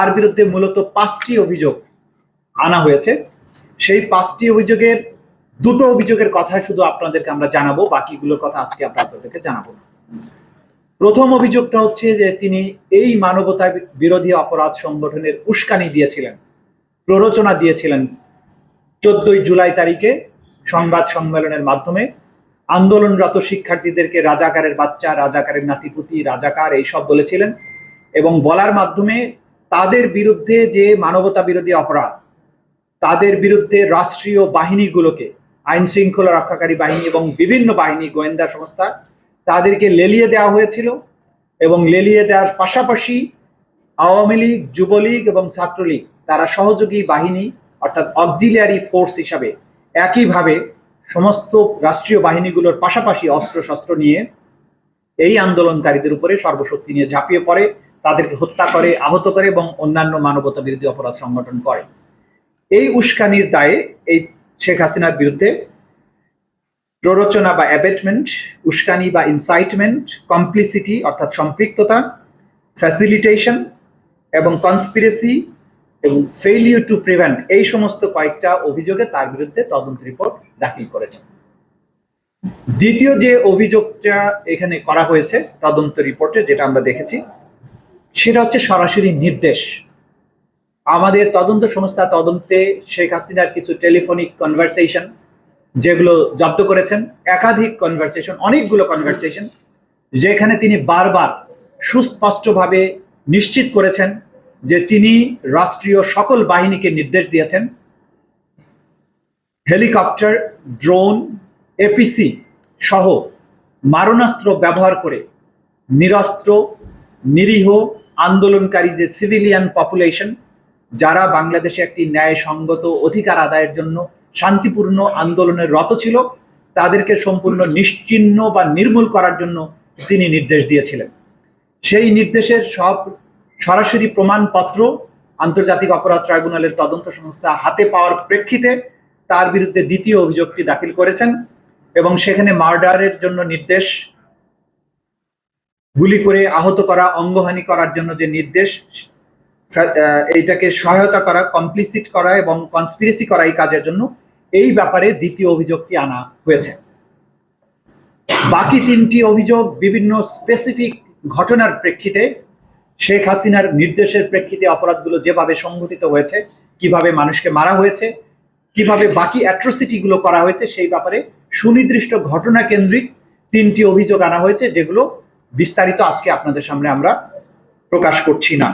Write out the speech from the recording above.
তার বিরুদ্ধে মূলত 5টি অভিযোগ আনা হয়েছে। সেই 5টি অভিযোগের 2টো অভিযোগের কথা শুধু আপনাদেরকে আমরা জানাবো, বাকিগুলোর কথা আজকে আমরা আপনাদেরকে জানাবো না। প্রথম অভিযোগটা হচ্ছে যে তিনি এই মানবতা বিরোধী অপরাধ সংগঠনের উস্কানি দিয়েছিলেন, প্ররোচনা দিয়েছিলেন 14 জুলাই তারিখে সংবাদ সম্মেলনের মাধ্যমে আন্দোলনরত শিক্ষার্থীদেরকে রাজাকারের বাচ্চা, রাজাকারের নাতিপুতি, রাজাকার এইসব বলেছিলেন এবং বলার মাধ্যমে তাদের বিরুদ্ধে যে মানবতা বিরোধী অপরাধ, তাদের বিরুদ্ধে রাষ্ট্রীয় বাহিনীগুলোকে, আইন শৃঙ্খলা রক্ষাকারী বাহিনী এবং বিভিন্ন বাহিনী, গোয়েন্দা সংস্থা, তাদেরকে লেলিয়ে দেওয়া হয়েছিল এবং লেলিয়ে দেওয়ার পাশাপাশি আওয়ামী লীগ, যুবলীগ এবং ছাত্রলীগ তারা সহযোগী বাহিনী অর্থাৎ অক্সিলিয়ারি ফোর্স হিসাবে একইভাবে সমস্ত রাষ্ট্রীয় বাহিনীগুলোর পাশাপাশি অস্ত্রশস্ত্র নিয়ে এই আন্দোলনকারীদের উপরে সর্বশক্তি নিয়ে ঝাঁপিয়ে পড়ে, তাদেরকে হত্যা করে, আহত করে এবং অন্যান্য মানবতা বিরোধী অপরাধ সংগঠন করে। এই উস্কানির দায়ে এই শেখ হাসিনার বিরুদ্ধে প্ররোচনা বা অ্যাবেটমেন্ট, উস্কানি বা ইনসাইটমেন্ট, কমপ্লিসিটি অর্থাৎ সম্পৃক্ততা, ফ্যাসিলিটেশন এবং কনস্পিরেসি এবং ফেইলিউর টু প্রিভেন্ট, এই সমস্ত কয়েকটা অভিযোগে তার বিরুদ্ধে তদন্ত রিপোর্ট দাখিল করেছে। দ্বিতীয় যে অভিযোগটা এখানে করা হয়েছে তদন্ত রিপোর্টে, যেটা আমরা দেখেছি, সেটা হচ্ছে সরাসরি নির্দেশ। আমাদের তদন্ত সংস্থা তদন্তে শেখ হাসিনার কিছু টেলিফোনিক কনভারসেশন যেগুলো জব্দ করেছেন, একাধিক কনভারসেশন, অনেকগুলো কনভারসেশন, যেখানে তিনি বারবার সুস্পষ্টভাবে নিশ্চিত করেছেন যে তিনি রাষ্ট্রীয় সকল বাহিনীকে নির্দেশ দিয়েছেন হেলিকপ্টার, ড্রোন, এপিসি সহ মারণাস্ত্র ব্যবহার করে নিরস্ত্র, নিরীহ আন্দোলনকারী যে সিভিলিয়ান পপুলেশন, যারা বাংলাদেশে একটি ন্যায়সঙ্গত অধিকার আদায়ের জন্য শান্তিপূর্ণ আন্দোলনের রত ছিল, তাদেরকে সম্পূর্ণ নিশ্চিহ্ন বা নির্মূল করার জন্য তিনি নির্দেশ দিয়েছিলেন। সেই নির্দেশের সব সরাসরি প্রমাণপত্র আন্তর্জাতিক অপরাধ ট্রাইব্যুনালের তদন্ত সংস্থা হাতে পাওয়ার প্রেক্ষিতে তার বিরুদ্ধে দ্বিতীয় অভিযোগটি দাখিল করেছেন এবং সেখানে মার্ডারের জন্য নির্দেশ, গুলি করে আহত করা, অঙ্গহানি করার জন্য যে নির্দেশ, এইটাকে সহায়তা করা, কমপ্লিসিট করা এবং কনস্পিরেসি করা এই কাজের জন্য, এই ব্যাপারে দ্বিতীয় অভিযোগটি আনা হয়েছে। বাকি 3টি অভিযোগ বিভিন্ন স্পেসিফিক ঘটনার প্রেক্ষিতে, শেখ হাসিনার নির্দেশের প্রেক্ষিতে অপরাধগুলো যেভাবে সংঘটিত হয়েছে, কিভাবে মানুষকে মারা হয়েছে, কিভাবে বাকি অ্যাট্রোসিটিগুলো করা হয়েছে, সেই ব্যাপারে সুনির্দিষ্ট ঘটনা কেন্দ্রিক 3টি অভিযোগ আনা হয়েছে, যেগুলো বিস্তারিত আজকে আপনাদের সামনে আমরা প্রকাশ করছি না।